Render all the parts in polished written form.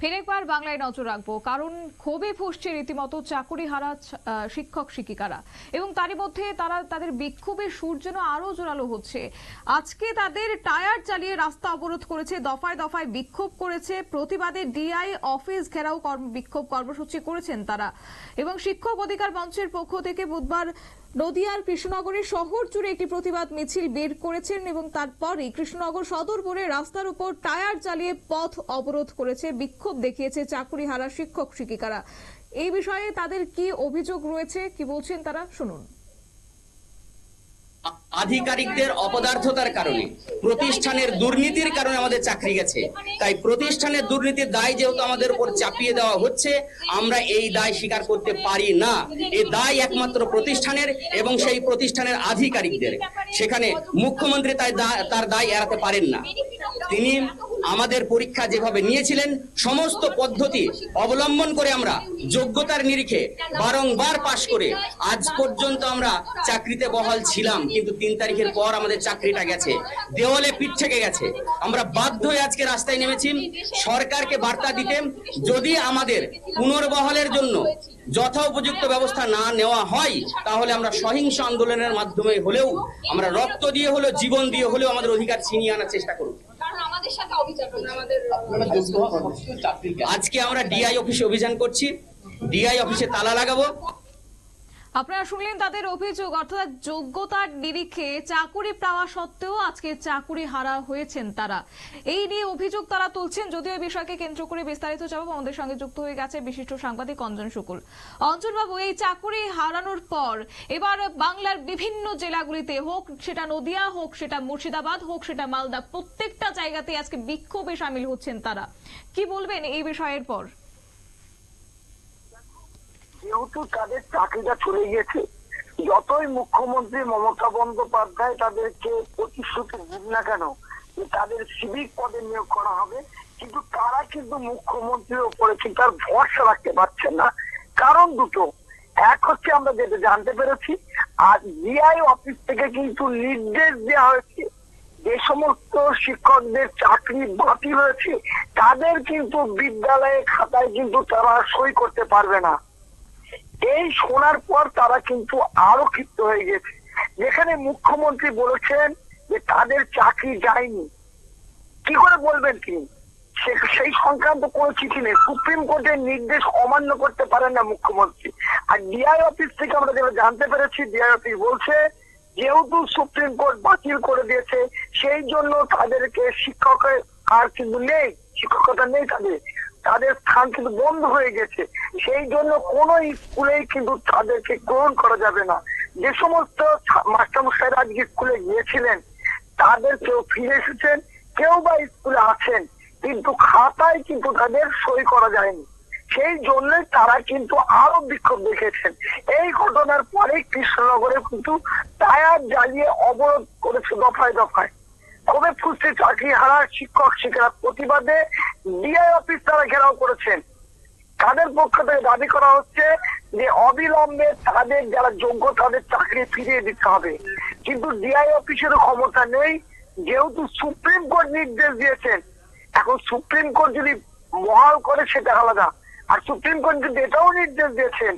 ফের একবার বাংলায় নজর রাখবো, কারণ ক্ষোভে ফুঁসছে রীতিমতো চাকুরি হারা শিক্ষক শিক্ষিকারা, এবং তারই মধ্যে তাদের বিক্ষোভের সুর যেন আরো জোরালো হচ্ছে। আজকে তাদের টায়ার চালিয়ে রাস্তা অবরোধ করেছে, দফায় দফায় বিক্ষোভ করেছে, প্রতিবাদে ডিআই অফিস ঘেরাও বিক্ষোভ কর্মসূচি করেছেন তারা। এবং শিক্ষক অধিকার মঞ্চের পক্ষ থেকে বুধবার নদিয়ার কৃষ্ণনগরের শহর জুড়ে একটি প্রতিবাদ মিছিল বের করেছেন, এবং তারপরে কৃষ্ণনগর সদর মোড়ে রাস্তার উপর টায়ার চালিয়ে পথ অবরোধ করেছে, বিক্ষোভ দেখিয়েছে চাকুরি হারা শিক্ষক শিক্ষিকারা। এই বিষয়ে তাদের কি অভিযোগ রয়েছে, কি বলছেন তারা, শুনুন। আধিকারিকদের অপদার্থতার কারণে, প্রতিষ্ঠানের দুর্নীতির কারণে আমাদের চাকরি গেছে। তাই প্রতিষ্ঠানের দুর্নীতির দায় যেহেতু আমাদের উপর চাপিয়ে দেওয়া হচ্ছে, আমরা এই দায় স্বীকার করতে পারি না। এই দায় একমাত্র প্রতিষ্ঠানের এবং সেই প্রতিষ্ঠানের আধিকারিকদের। সেখানে মুখ্যমন্ত্রী তার দায় এড়াতে পারেন না। তিনি আমাদের পরীক্ষা যেভাবে নিয়েছিলেন, সমস্ত পদ্ধতি অবলম্বন করে আমরা যোগ্যতার নিরিখে বারংবার পাশ করে আজ পর্যন্ত আমরা চাকরিতে বহাল ছিলাম। কিন্তু 3 তারিখের পর আমাদের চাকরিটা গেছে, দেওয়ালে পিঠ থেকে গেছে। আমরা বাধ্য হয়ে আজকে রাস্তায় নেমেছি সরকারকে বার্তা দিতে, যদি আমাদের পুনর্বহালের জন্য যথোপযুক্ত ব্যবস্থা না নেওয়া হয়, তাহলে আমরা সহিংস আন্দোলনের মাধ্যমে হলেও, আমরা রক্ত দিয়ে হলেও, জীবন দিয়ে হলেও আমাদের অধিকার ছিনিয়ে আনার চেষ্টা করব। আজকে আমরা ডিআই অফিসে অভিযান করছি, ডিআই অফিসে তালা লাগাবো। আপনারা শুনলেন তাদের অভিযোগ, অর্থাৎ যোগ্যতার নিরিখে চাকুরি পাওয়া সত্ত্বেও আজকে চাকুরি হারা হয়েছেন তারা। এই নিয়ে অভিযোগ তারা তুলছেন। যদিও এই বিষয়কে কেন্দ্র করে বিস্তারিত জানাবো, আমাদের সঙ্গে যুক্ত হয়ে গেছে বিশিষ্ট সাংবাদিক অঞ্জন শুকুল। অঞ্জন বাবু, এই চাকুরি হারানোর পর এবার বাংলার বিভিন্ন জেলাগুলিতে, হোক সেটা নদিয়া, হোক সেটা মুর্শিদাবাদ, হোক সেটা মালদা, প্রত্যেকটা জায়গাতে আজকে বিক্ষোভে সামিল হচ্ছেন তারা। কি বলবেন এই বিষয়ের পর? যেহেতু তাদের চাকরিটা চলে গিয়েছে, যতই মুখ্যমন্ত্রী মমতা বন্দ্যোপাধ্যায় তাদেরকে প্রতিশ্রুতি দিন না কেন যে তাদের সিভিক পদে নিয়োগ করা হবে, কিন্তু তারা কিন্তু মুখ্যমন্ত্রীর উপরে কিন্তু আর ভরসা রাখতে পারছেন না। কারণ দুটো, এক হচ্ছে আমরা যেটা জানতে পেরেছি, আর ডিআই অফিস থেকে কিন্তু নির্দেশ দেওয়া হয়েছে যে সমস্ত শিক্ষকদের চাকরি বাতিল হয়েছে তাদের কিন্তু বিদ্যালয়ের খাতায় কিন্তু তারা সই করতে পারবে না। এই শোনার পর তারা কিন্তু আরো ক্ষিপ্ত হয়ে গেছে। যেখানে মুখ্যমন্ত্রী বলেছেন যে তাদের চাকরি যায়নি, কি করে বলবেন তিনি? সেই সংক্রান্ত কোনো চিঠি নেই। সুপ্রিম কোর্টের নির্দেশ অমান্য করতে পারেন না মুখ্যমন্ত্রী। আর ডিআই অফিস থেকে আমরা যেটা জানতে পেরেছি, ডিআই অফিস বলছে যেহেতু সুপ্রিম কোর্ট বাতিল করে দিয়েছে, সেই জন্য তাদেরকে শিক্ষকের আর কিন্তু নেই, শিক্ষকতা নেই, তাদের স্থান কিন্তু বন্ধ হয়ে গেছে। সেই জন্য কোন স্কুলেই কিন্তু তাদেরকে গ্রহণ করা যাবে না। যে সমস্ত মাস্টারমশাইরা আজকে স্কুলে গিয়েছিলেন তাদের কেউ ফিরে এসেছেন, কেউ বা স্কুলে আছেন, কিন্তু খাতায় কিন্তু তাদের সই করা যায়নি। সেই জন্যই তারা কিন্তু আরো বিক্ষোভ দেখেছেন। এই ঘটনার পরে কৃষ্ণনগরে কিন্তু টায়ার জ্বালিয়ে অবরোধ করেছে দফায় দফায়। ক্ষোভে ফুঁসছে চাকরি হারা শিক্ষক শিক্ষিকার। প্রতিবাদে ডিআই অফিস তারা ঘেরাও করেছেন। তাদের পক্ষ থেকে দাবি করা হচ্ছে যে অবিলম্বে তাদের যারা যোগ্য তাদের চাকরি ফিরিয়ে দিতে হবে। কিন্তু ডিআই অফিসেরও ক্ষমতা নেই, যেহেতু সুপ্রিম কোর্ট নির্দেশ দিয়েছেন। এখন সুপ্রিম কোর্ট যদি বহাল করে সেটা আলাদা, আর সুপ্রিম কোর্ট কিন্তু এটাও নির্দেশ দিয়েছেন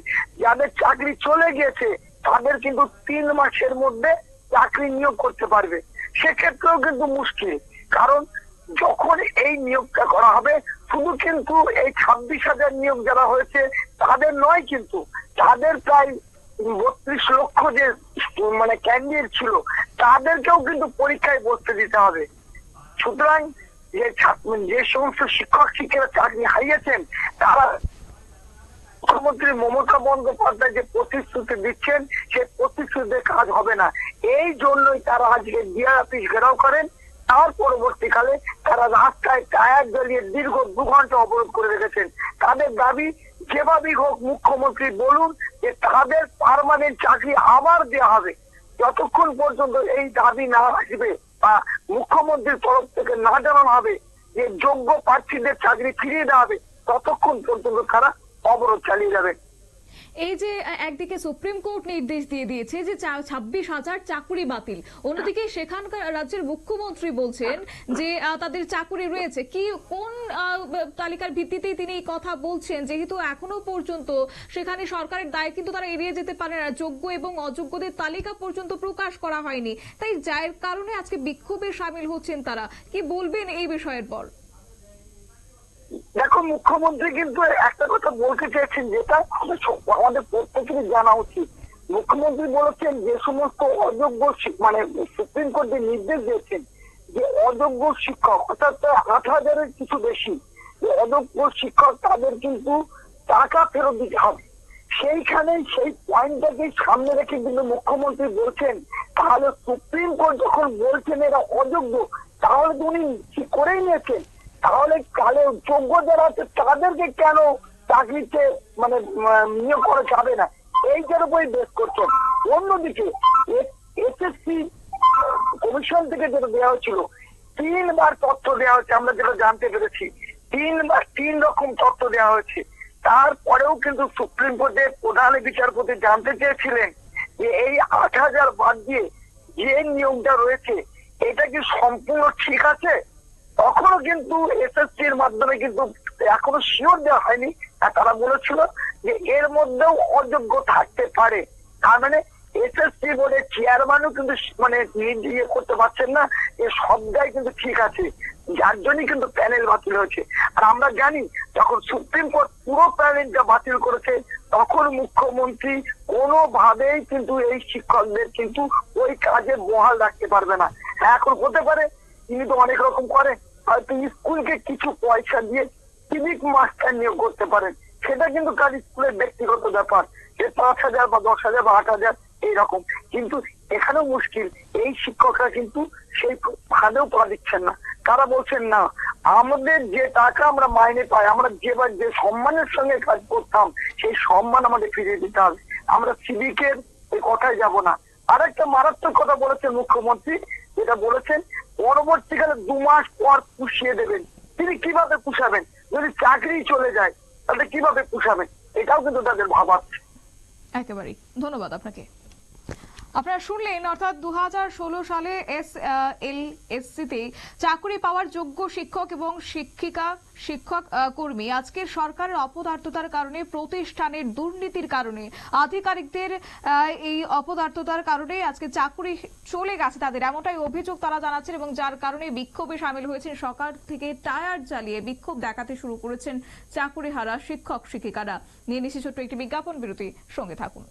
যাদের চাকরি চলে গিয়েছে তাদের কিন্তু 3 মাসের মধ্যে চাকরি নিয়োগ করতে পারবে। সেক্ষেত্রেও কিন্তু মুশকিল, কারণ যখন এই নিয়োগটা করা হবে শুধু কিন্তু এই 26,000 নিয়োগ যারা হয়েছে তাদের নয়, কিন্তু তাদের প্রায় 32 লক্ষ যে ক্যান্ডিডেট ছিল তাদেরকেও কিন্তু পরীক্ষায় বসতে দিতে হবে। সুতরাং যে সমস্ত শিক্ষক শিক্ষিকারা চাকরি হারিয়েছেন তারা মুখ্যমন্ত্রী মমতা বন্দ্যোপাধ্যায় যে প্রতিশ্রুতি দিচ্ছেন সেই প্রতিশ্রুতিতে কাজ হবে না। এই জন্যই তারা আজকে ডিআই অফিস ঘেরাও করেন। তার পরবর্তীকালে তারা রাস্তায় টায়ার জ্বালিয়ে দীর্ঘ 2 ঘন্টা অবরোধ করে রেখেছেন। তাদের দাবি যেভাবেই হোক মুখ্যমন্ত্রী বলুন যে তাদের পার্মানেন্ট চাকরি আবার দেওয়া হবে। যতক্ষণ পর্যন্ত এই দাবি না আসবে বা মুখ্যমন্ত্রীর তরফ থেকে না জানানো হবে যে যোগ্য প্রার্থীদের চাকরি ফিরিয়ে দেওয়া হবে, ততক্ষণ পর্যন্ত তারা অবরোধ চালিয়ে যাবে। এই যে একদিকে সুপ্রিম কোর্ট নির্দেশ দিয়ে দিয়েছে যে 26,000 চাকুরি বাতিল, অন্যদিকে সেখানকার রাজ্যের মুখ্যমন্ত্রী বলছেন যে তাদের চাকুরি রয়েছে। কি কোন তালিকার ভিত্তিতে তিনি এই কথা বলছেন, যেহেতু এখনো পর্যন্ত সেখানে সরকারের দায় কিন্তু তারা এড়িয়ে যেতে পারে না, যোগ্য এবং অযোগ্যদের তালিকা পর্যন্ত প্রকাশ করা হয়নি, তাই যার কারণে আজকে বিক্ষোভে সামিল হচ্ছেন তারা। কি বলবেন এই বিষয়ের পর? দেখো, মুখ্যমন্ত্রী কিন্তু একটা কথা বলতে চাইছেন যেটা আমাদের প্রত্যেকেরই জানা উচিত। মুখ্যমন্ত্রী বলেছেন যে সমস্ত অযোগ্য মানে সুপ্রিম কোর্ট যে নির্দেশ দিয়েছেন যে অযোগ্য শিক্ষক অর্থাৎ 8,000-এর কিছু বেশি অযোগ্য শিক্ষক তাদের কিন্তু টাকা ফেরত দিতে হবে। সেইখানে সেই পয়েন্টটাকে সামনে রেখে কিন্তু মুখ্যমন্ত্রী বলছেন তাহলে সুপ্রিম কোর্ট যখন বলছেন এরা অযোগ্য, তাহলে তো উনি ঠিক করেই নিয়েছেন, তাহলে কালে যোগ্য যারা আছে তাদেরকে কেন চাকরিতে মানে নিয়োগ করা যাবে না, এইটার উপরই বেশ করছেন। অন্যদিকে এসএসসি কমিশন থেকে যেটা দেওয়া হয়েছিল 3বার তথ্য দেওয়া হয়েছে, আমরা যেটা জানতে পেরেছি 3 রকম তথ্য দেওয়া হয়েছে। তারপরেও কিন্তু সুপ্রিম কোর্টের প্রধান বিচারপতি জানতে চেয়েছিলেন যে এই 8,000 বাদ দিয়ে যে নিয়োগটা রয়েছে এটা কি সম্পূর্ণ ঠিক আছে। তখনও কিন্তু এসএসসির মাধ্যমে কিন্তু এখনো শিওর দেওয়া হয়নি, তারা বলেছিল যে এর মধ্যেও অযোগ্য থাকতে পারে। তার মানে এসএসসি বোর্ডের চেয়ারম্যানও কিন্তু মানে ইয়ে করতে পারছেন না যে সবটাই কিন্তু ঠিক আছে, যার জন্যই কিন্তু প্যানেল বাতিল হয়েছে। আর আমরা জানি যখন সুপ্রিম কোর্ট পুরো প্যানেলটা বাতিল করেছে তখন মুখ্যমন্ত্রী কোনোভাবেই কিন্তু এই শিক্ষকদের কিন্তু ওই কাজে বহাল রাখতে পারবে না। এখন হতে পারে তিনি তো অনেক রকম করেন, হয়তো স্কুলকে কিছু পয়সা দিয়ে সিভিক মাস্টার নিয়োগ করতে পারেন, সেটা কিন্তু তার স্কুলের ব্যক্তিগত ব্যাপার, যে 5,000 বা 10,000 বা 8,000 এইরকম। কিন্তু এখানেও মুশকিল, এই শিক্ষকরা কিন্তু সেই ফাঁদেও পা দিচ্ছেন না। তারা বলছেন না আমাদের যে টাকা আমরা মাইনে পাই, আমরা যে সম্মানের সঙ্গে কাজ করতাম সেই সম্মান আমাদের ফিরিয়ে দিতে হবে, আমরা সিভিকের এই কথায় যাব না। আর একটা মারাত্মক কথা বলেছেন মুখ্যমন্ত্রী, যেটা বলেছেন পরবর্তীকালে 2 মাস পর পুষিয়ে দেবেন। তিনি কিভাবে পুষাবেন? যদি চাকরি চলে যায় তাহলে কিভাবে পুষাবেন? এটাও কিন্তু তাদের ভাবাচ্ছে। একেবারেই ধন্যবাদ আপনাকে। আপনারা শুনলেন, অর্থাৎ 2016 সালে এসএলএসসি-তে চাকরি পাওয়ার যোগ্য শিক্ষক এবং শিক্ষক কর্মী আজকের সরকারের অপদার্থতার কারণে, প্রতিষ্ঠানের দুর্নীতির কারণে, আধিকারিকদের এই অপদার্থতার কারণে আজকে চাকরি চলে গেছে তাদের, এমনটাই অভিযোগ তারা জানাচ্ছেন, এবং যার কারণে বিক্ষোভে সামিল হয়েছেন। সরকার থেকে টায়ার জ্বালিয়ে বিক্ষোভ দেখাতে শুরু করেছেন চাকরি হারা শিক্ষক শিক্ষিকারা। নিয়ে নিচ্ছি ছোট্ট একটি বিজ্ঞাপন বিরতি, সঙ্গে থাকুন।